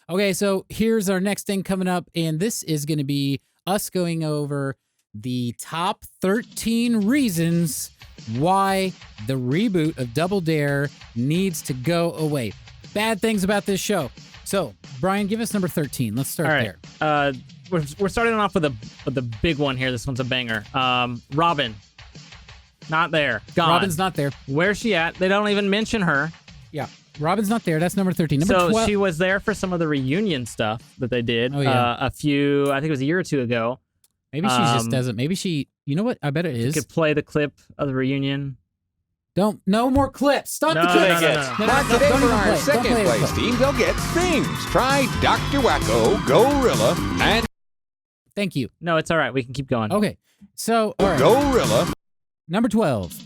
Okay, so here's our next thing coming up, and this is going to be us going over the top 13 reasons why the reboot of Double Dare needs to go away. Bad things about this show. So, Brian, give us number 13. Let's start there. We're starting off with the big one here. This one's a banger. Robin, not there. Gone. Robin's not there. Where's she at? They don't even mention her. Yeah, Robin's not there. That's number 13. Number 12. She was there for some of the reunion stuff that they did. Oh, yeah. I think it was a year or two ago. Maybe she just doesn't. Maybe she. You know what? I bet it is. You could play the clip of the reunion. No more clips. Stop the clips. No. Not today for our second place team. They'll get things. Try Dr. Wacko, Gorilla, and... Thank you. No, it's all right. We can keep going. Okay. So, all right. Gorilla. Number 12.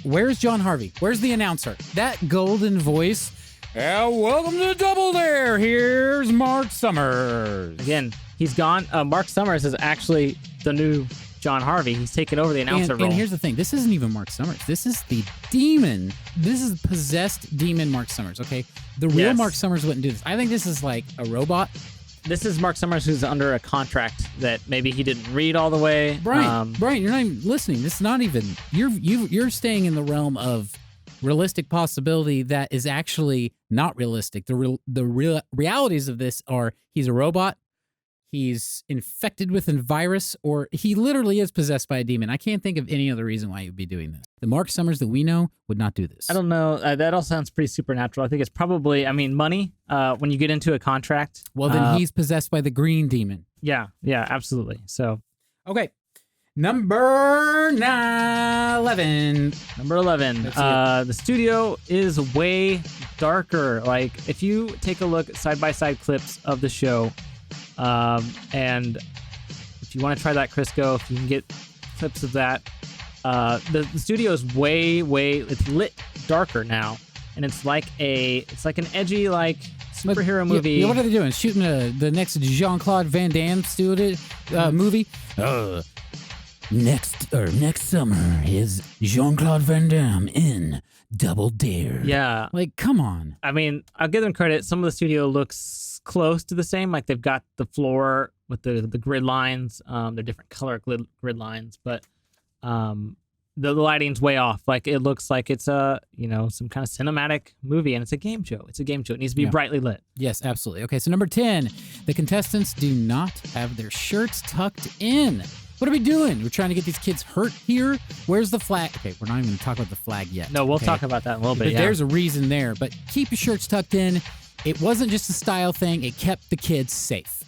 Where's John Harvey? Where's the announcer? That golden voice. Welcome to Double Dare. Here's Mark Summers. Again, he's gone. Mark Summers is actually the new John Harvey. He's taken over the announcer role. And here's the thing. This isn't even Mark Summers. This is the demon. This is possessed demon Mark Summers, okay? The real Mark Summers wouldn't do this. I think this is like a robot. This is Mark Summers who's under a contract that maybe he didn't read all the way. Brian, you're not even listening. This is not even... You're staying in the realm of realistic possibility that is actually not realistic. The realities of this are he's a robot, he's infected with a virus, or he literally is possessed by a demon. I can't think of any other reason why he would be doing this. The Mark Summers that we know would not do this. I don't know. That all sounds pretty supernatural. I think it's probably, money. When you get into a contract. Well, then he's possessed by the green demon. Yeah, absolutely. So, okay. Number 11. Number 11. The studio is way darker. Like, if you take a look at side-by-side clips of the show, and if you want to try that, Crisco, if you can get clips of that, the studio is way, it's lit darker now, and it's like an edgy, like, superhero movie. Yeah, what are they doing? Shooting the next Jean-Claude Van Damme movie? Next summer is Jean-Claude Van Damme in Double Dare. Yeah. Like, come on. I mean, I'll give them credit. Some of the studio looks close to the same. Like, they've got the floor with the grid lines. They're different color grid lines, but the lighting's way off. Like, it looks like it's some kind of cinematic movie, and it's a game show. It needs to be brightly lit. Yes, absolutely. Okay, so number 10, the contestants do not have their shirts tucked in. What are we doing? We're trying to get these kids hurt here? Where's the flag? Okay, we're not even going to talk about the flag yet. No, we'll talk about that in a little bit, yeah. There's a reason there, but keep your shirts tucked in. It wasn't just a style thing. It kept the kids safe.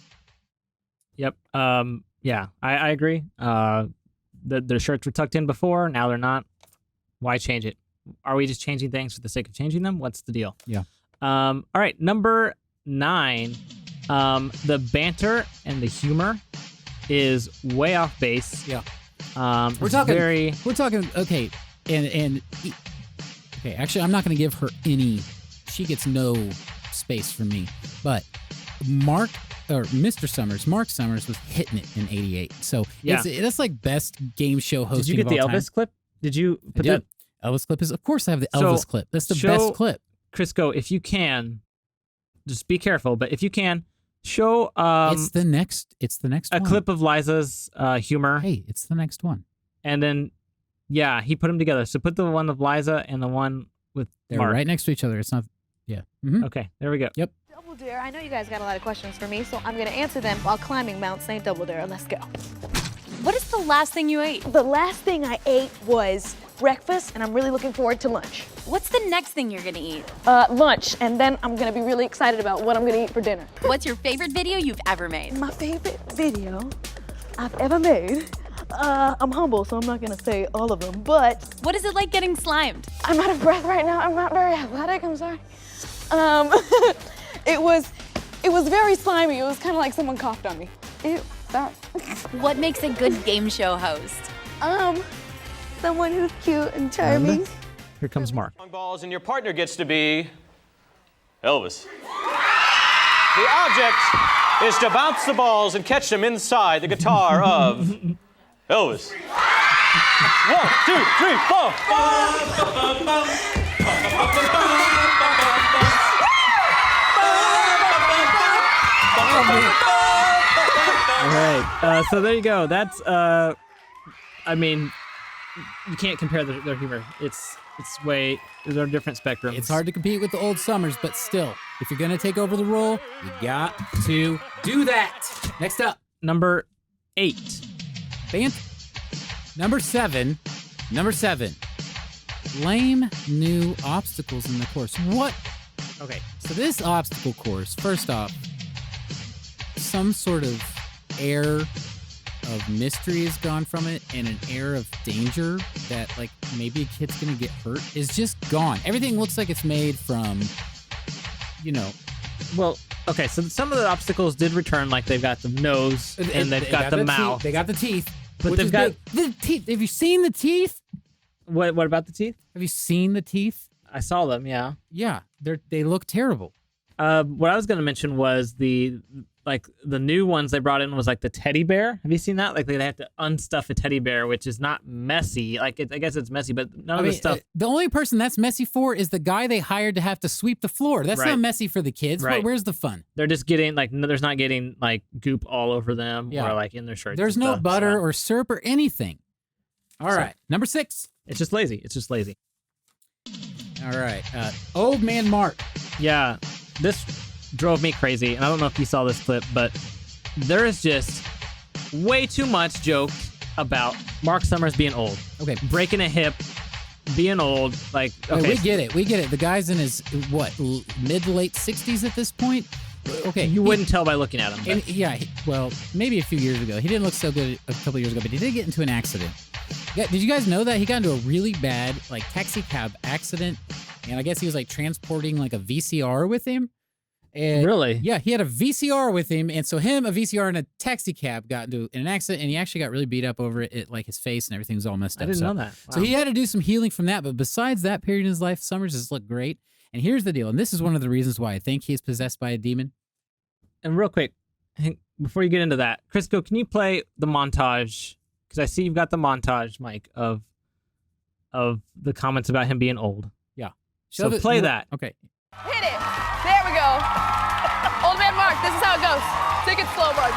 Yep. Yeah, I agree. The shirts were tucked in before. Now they're not. Why change it? Are we just changing things for the sake of changing them? What's the deal? Yeah. All right, number 9. The banter and the humor is way off base. Yeah. We're talking. Okay, and okay. Actually, I'm not going to give her any. She gets no space from me. But Mark Summers was hitting it in '88. So that's like best game show hosting. Did you get the Elvis clip? Did you put that? Elvis clip is, of course, I have the Elvis clip. That's the best clip. Crisco, if you can, just be careful. But if you can. Show it's the next one. Clip of Liza's humor. Hey, it's the next one. And then he put them together. So put the one of Liza and the one with They're Mark. right next to each other. It's not Mm-hmm. Okay, there we go. Yep. Double Dare. I know you guys got a lot of questions for me, so I'm going to answer them while climbing Mount St. Double Dare. Let's go. What is the last thing you ate? The last thing I ate was breakfast, and I'm really looking forward to lunch. What's the next thing you're gonna eat? Lunch, and then I'm gonna be really excited about what I'm gonna eat for dinner. What's your favorite video you've ever made? My favorite video I've ever made? I'm humble, so I'm not gonna say all of them, but... What is it like getting slimed? I'm out of breath right now. I'm not very athletic, I'm sorry. It was very slimy. It was kind of like someone coughed on me. Ew, sorry. What makes a good game show host? Someone who's cute and charming. Here comes Mark. Balls, and your partner gets to be Elvis. The object is to bounce the balls and catch them inside the guitar of Elvis. 1, 2, 3, 4. All right. So there you go. That's I mean, you can't compare their humor. It's they're different spectrums. It's hard to compete with the old Summers, but still, if you're gonna take over the role, you got to do that. Next up, number 8. Number seven. Lame new obstacles in the course. What? Okay, so this obstacle course, first off, some sort of air of mystery is gone from it, and an air of danger that, like, maybe a kid's gonna get hurt is just gone. Everything looks like it's made from, Well, okay, so some of the obstacles did return, like they've got the nose and they've got the mouth. They got the teeth. But they've got the teeth. Have you seen the teeth? What about the teeth? Have you seen the teeth? I saw them, yeah. Yeah, they look terrible. What I was going to mention was the new ones they brought in was like the teddy bear. Have you seen that? Like they have to unstuff a teddy bear, which is not messy. Like I guess it's messy, but none of the stuff. The only person that's messy for is the guy they hired to have to sweep the floor. That's not messy for the kids. Right. Where's the fun? They're just getting there's not getting like goop all over them or like in their shirts. There's no butter or syrup or anything. All right, number 6. It's just lazy. All right, Old Man Mark. Yeah, this drove me crazy, and I don't know if you saw this clip, but there is just way too much jokes about Mark Summers being old. Okay, breaking a hip, being old. Like, okay, we get it. The guy's in his mid to late 60s at this point. Okay, you wouldn't tell by looking at him. And, well, maybe a few years ago. He didn't look so good a couple years ago, but he did get into an accident. Yeah, did you guys know that he got into a really bad taxi cab accident? And I guess he was transporting a VCR with him. And, really? Yeah, he had a VCR with him, and so a VCR, and a taxi cab got into an accident, and he actually got really beat up over it. His face and everything was all messed up. I didn't know that. Wow. So he had to do some healing from that. But besides that period in his life, Summers has looked great. And here's the deal, and this is one of the reasons why I think he's possessed by a demon. And real quick, before you get into that, Crisco, can you play the montage? Because I see you've got the montage, Mike, of the comments about him being old. Yeah. So play that. Okay. Hit it. There we go. Old Man Mark, this is how it goes. Take it slow, Mark.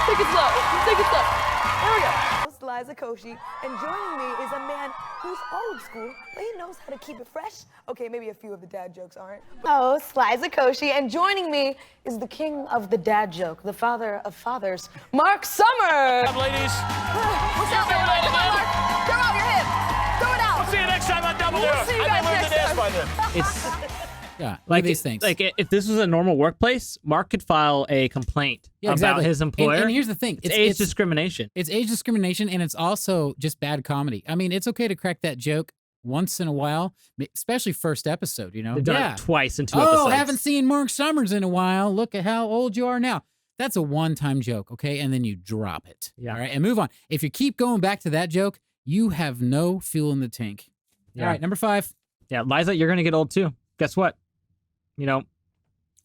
Take it slow. Take it slow. There we go. It's Liza Koshy, and joining me is a man who's old school, but he knows how to keep it fresh. Okay, maybe a few of the dad jokes aren't. Oh, it's Liza Koshy, and joining me is the king of the dad joke, the father of fathers, Mark Summers. What's up, ladies? What's up, everybody? Come on, Mark. Throw out your hip. Throw it out. We'll see you next time on Double Dare. We'll see you guys next time. By then. It's yeah, like these things. Like if this was a normal workplace, Mark could file a complaint about his employer. And here's the thing: it's age discrimination. It's age discrimination, and it's also just bad comedy. I mean, it's okay to crack that joke once in a while, especially first episode. They've done it twice in 2 episodes. Oh, haven't seen Mark Summers in a while. Look at how old you are now. That's a one-time joke, okay? And then you drop it. Yeah. All right, and move on. If you keep going back to that joke, you have no fuel in the tank. Yeah. All right, number 5. Yeah, Liza, you're gonna get old too. Guess what?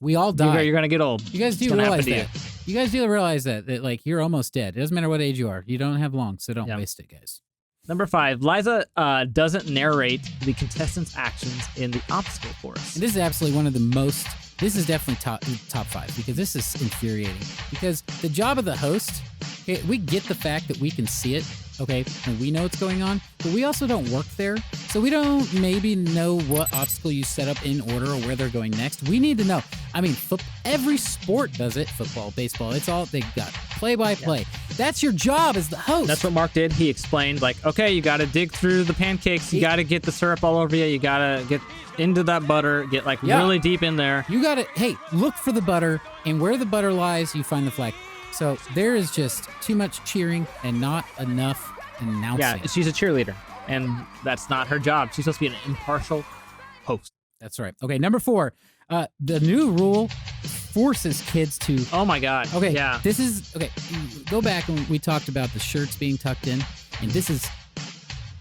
We all die. You're gonna get old. You guys do realize that. You guys do realize that you're almost dead. It doesn't matter what age you are. You don't have long, so don't waste it, guys. Number 5, Liza doesn't narrate the contestants' actions in the obstacle course. And this is absolutely one of the most. This is definitely top 5 because this is infuriating. Because the job of the host, okay, we get the fact that we can see it, okay, and we know what's going on, but we also don't work there, so we don't maybe know what obstacle you set up in order or where they're going next. We need to know. I mean, every sport does it. Football, baseball, it's all they got. Play-by-play. Yeah. That's your job as the host. That's what Mark did. He explained, okay, you got to dig through the pancakes. You got to get the syrup all over you. You got to get into that butter, get really deep in there. You got to, look for the butter, and where the butter lies, you find the flag. So there is just too much cheering and not enough announcing. Yeah, she's a cheerleader, and that's not her job. She's supposed to be an impartial host. That's right. Okay, number 4. The new rule forces kids to... Oh, my God. Okay, yeah. This is... Okay, go back when we talked about the shirts being tucked in, and this is...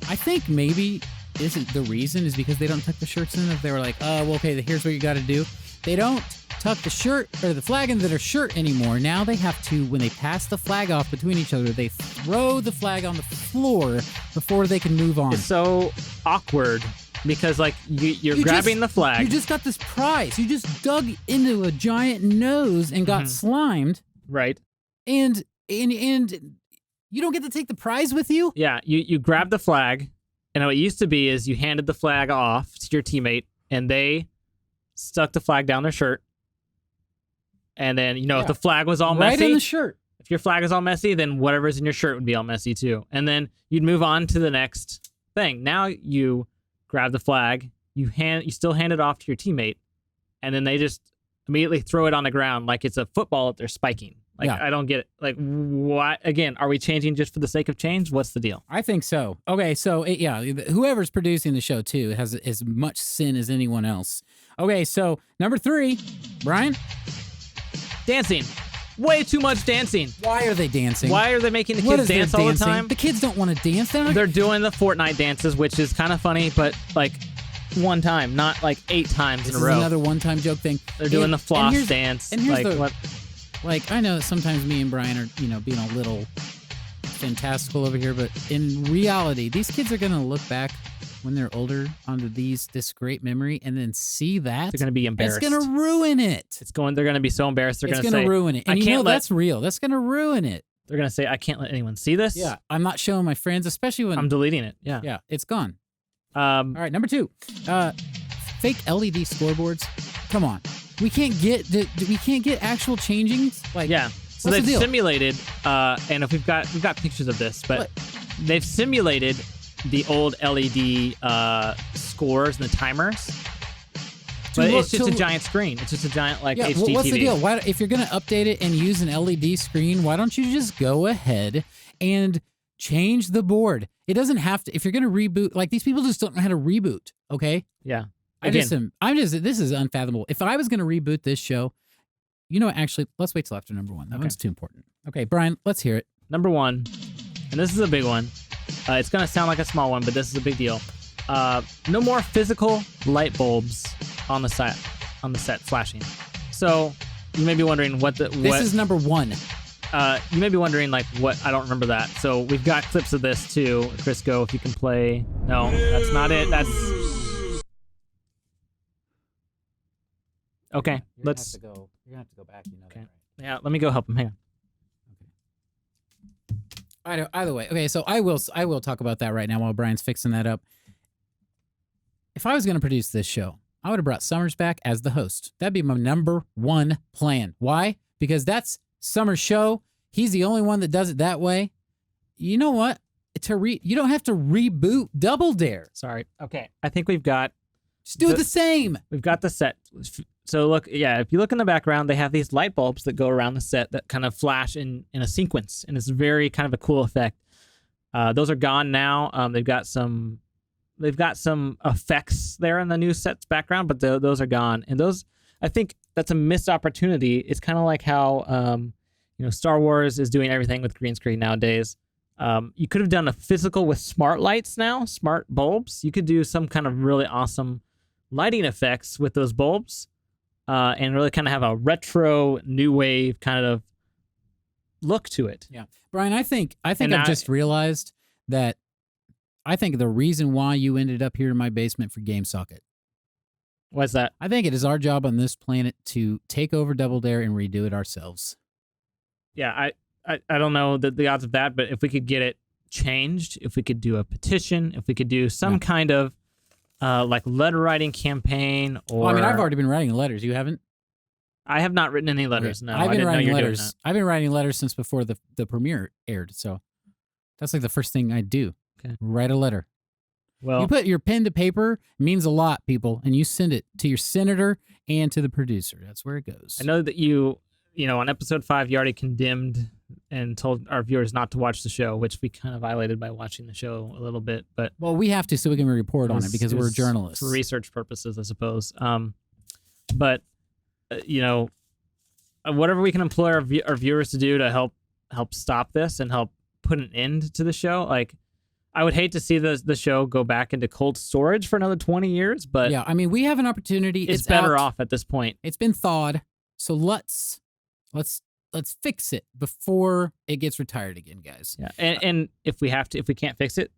I think maybe isn't the reason is because they don't tuck the shirts in. If they were like, here's what you got to do. They don't tuck the shirt or the flag into their shirt anymore. Now they have to, when they pass the flag off between each other, they throw the flag on the floor before they can move on. It's so awkward because like you're You grabbing just- the flag. You just got this prize. You just dug into a giant nose and got slimed, right. and you don't get to take the prize with you. Yeah, you grab the flag, and what it used to be is you handed the flag off to your teammate, and they stuck the flag down their shirt. And then, if the flag was all Right messy, on the shirt. if your flag is all messy, then whatever's in your shirt would be all messy too. And then you'd move on to the next thing. Now you grab the flag, you still hand it off to your teammate, and then they just immediately throw it on the ground like it's a football that they're spiking. Like, Yeah. I don't get it. Like, what? Again, are we changing just for the sake of change? What's the deal? I think so. Okay, so whoever's producing the show too has as much sin as anyone else. Okay, so number 3, Brian. Dancing. Way too much dancing. Why are they dancing? Why are they making the What kids is their dance all the dancing? time? The kids don't want to dance. They're doing the Fortnite dances, which is kind of funny, but like one time, not like 8 times This in a is row. another one-time joke thing. They're doing the floss here's- dance. And here's like, the what? like. I know that sometimes me and Brian are being a little fantastical over here, but in reality, these kids are gonna look back when they're older onto this great memory and then see that They're going to be embarrassed. It's gonna ruin it. They're going to be so embarrassed. They're It's going to say, ruin it. I And can't let, that's real. That's gonna ruin it. they're going to say, I can't let anyone see this. Yeah, I'm not showing my friends, especially when I'm deleting it. Yeah. yeah, it's gone. All All right, number 2, fake LED scoreboards. Come on, we can't get actual changings. Like, Yeah. So what's the they've deal? simulated, and if we've got pictures of this, but they've simulated the old LED scores and the timers. But it's just a giant screen. It's just a giant Yeah, HD what's TV. the deal? Why, if you're going to update it and use an LED screen, why don't you just go ahead and change the board? It doesn't have to. If you're going to reboot, like these people just don't know how to reboot. Okay, Yeah. this is unfathomable. If I was going to reboot this show, actually, let's wait till after number 1. That one's too important. Okay, Brian, let's hear it. Number 1, and this is a big one. It's going to sound like a small one, but this is a big deal. No more physical light bulbs on the set flashing. So you may be wondering This is number 1. you may be wondering like what. I don't remember that. So we've got clips of this too. Crisco, if you can play. No, that's not it. That's okay. You're gonna have to go back. Okay. Yeah, let me go help him. Hang on. Either way, okay. So I will talk about that right now while Brian's fixing that up. If I was going to produce this show, I would have brought Summers back as the host. That'd be my number 1 plan. Why? Because that's Summers' show. He's the only one that does it that way. You know what? You don't have to reboot Double Dare. Sorry. Okay. I think we've got. Just do the same. We've got the set. So look, yeah, if you look in the background, they have these light bulbs that go around the set that kind of flash in a sequence, and it's very kind of a cool effect. Those are gone now. They've got some effects there in the new set's background, but those are gone. And those, I think that's a missed opportunity. It's kind of like how Star Wars is doing everything with green screen nowadays. You could have done a physical with smart lights now, smart bulbs. You could do some kind of really awesome lighting effects with those bulbs, and really kind of have a retro new wave kind of look to it. Yeah, Brian, I think I've just realized that I think the reason why you ended up here in my basement for Game Socket. What's that? I think it is our job on this planet to take over Double Dare and redo it ourselves. Yeah, I don't know the odds of that, but if we could get it changed, if we could do a petition, if we could do some kind of like letter writing campaign, or Well, I mean, I've already been writing letters. You haven't? I have not written any letters. No, I've I been didn't know writing you were doing letters. I've been writing letters since before the premiere aired. So that's like the first thing I do. Okay. Write a letter. Well, You put your pen to paper, it means a lot, people, and you send it to your senator and to the producer. That's where it goes. I know that you on episode 5, you already condemned and told our viewers not to watch the show, which we kind of violated by watching the show a little bit. But Well, we have to so we can report on it because we're was journalists. for research purposes, I suppose. But whatever we can employ our viewers to do to help stop this and help put an end to the show. Like, I would hate to see the show go back into cold storage for another 20 years, but yeah, I mean, we have an opportunity. it's better out. off at this point. It's been thawed, so let's fix it before it gets retired again, guys. Yeah, and if we can't fix it,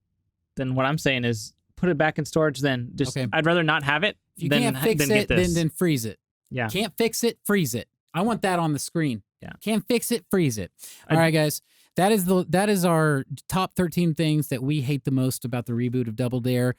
then what I'm saying is put it back in storage, then just Okay. I'd rather not have it If you than, can't fix than it, get this. then freeze it. Yeah. Can't fix it, freeze it. I want that on the screen. Yeah. Can't fix it, freeze it. All right, guys. That is our top 13 things that we hate the most about the reboot of Double Dare.